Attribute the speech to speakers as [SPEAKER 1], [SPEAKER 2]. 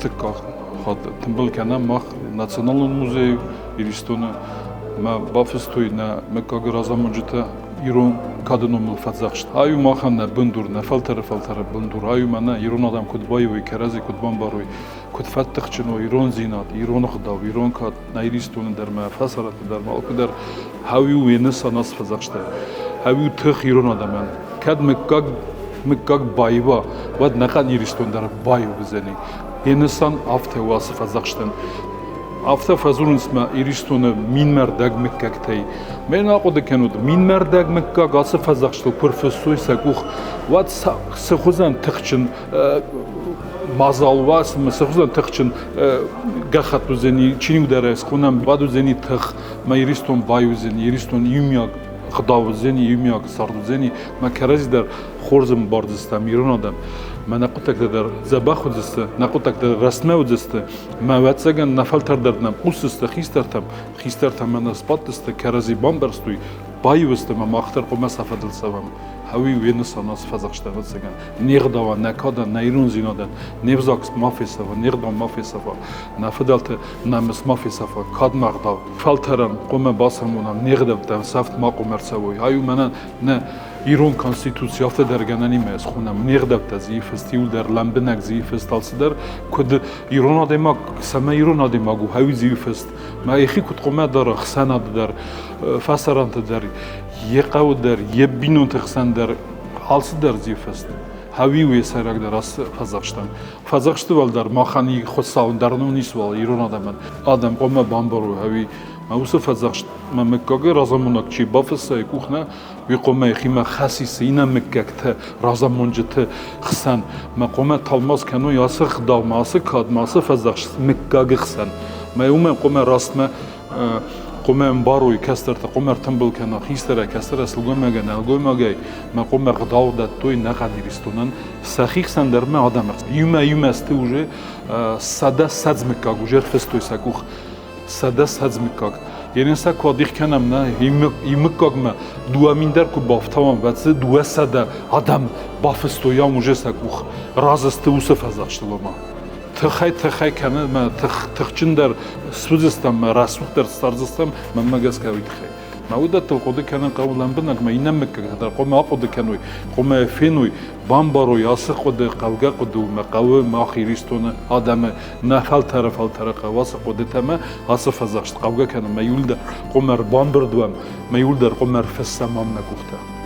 [SPEAKER 1] Артык ход тымбыл кана мах национальный музей иристона ма бафстой на мекага разамуджита Ирон кадономил фазахшт. Аю махана бендур на фалтара бендур. Аю мана Ирон адам кудбаевой керази кудбамбаруй куд фаттахчно Ирон зинат Ирон хдав Ирон кад на иристона дарма фасарат дарма окдар хавю венеса нас фазахшта. Хавю тх Ирон адаман кад мекаг байва вад нахан иристон дар байв бзени. Венесан автевас фазахштен. After fazurnsma iristone minmer dagmekkaktai. Men aquda kanud minmer dagmekka gası fazaqshto kurfesoy sakuh. Wat sıxuzan tıxçın mazal vas sıxuzan tıxçın gaxat uzeni çinig deres xunam vad uzeni tıx ma iriston bay uzeni iriston yumyak xdav uzeni yumyak sard uzeni ma karazidar xorzim bardistam iron adam. ما نقطك در زباخ ودسته نقطك در رسمه ودسته ما واتساگن نفل تر دردنم قصسته خیسترتم من اسپات دسته کرزی بامبرستوی بایوسته ما ماختر قو مسافه دل سوام هاوی وینسان از فزاکشته واتساگن نیغداوا نکادا نیرون زینادن نیفزاکس مافی سوا نیغدام مافی سوا نفدالت نمس مافی سوا کاد مغداو فلترم قوم باسمونم نیغدابتم سفت ما قمر سوی هایو منن نه Ирон конституция авто дарганани мес хунам нигдабта зифест юл дар ламбенак зифест алсидар куд Ирон адема сама Ирон адема гу хави зифест ма ихи куд қома дар хсана дар фасарант дар еқав дар ебинун тхсан дар алсидар зифест хави весарак дар ас фазахшты вал дар махани хусаун дар нунис вал Ирон адам қома бамбару хави Маусов фазахшт ма меккага разамунак чи бафса кухна виқома хима хасис ина меккакта разамунжта хсан ма қома талмаз кано ясы хдав масы кад масы фазахшт меккага хсан ма ума қома расма قوم باروی کسترت قوم تنبل کنه خیستره کستره سلگومگه نلگومگه ما قوم غداو داد توی نقدی رستونن سخیخ سندر ما آدم یوم است اوجه ساده ساز میکاگ اوجه فستوی سکوخ ساده ساز میکاگ یعنی سا کادیخ کنم نه یمکاگ ما دو میندر کو بافتم واسه دو ساده آدم بافستویام اوجه سکوخ رازست اوسف ازشتلوما تخای کنه ما تخچن در سوزستم ما رسوخ در سرزستم من مگس کاوی تخای ما ودا تو قد کنه قولم بنک ما اینم مکه در قوم آقد کنوی قوم فینوی بامبارو یاسق قد قوگا قد ما قوه ما خیریستونه آدم نفل طرف قواس قد تمه آسف ازشت قوگا کنه ما یول در قوم بامبر دوام ما یول در قوم فسمام نگفته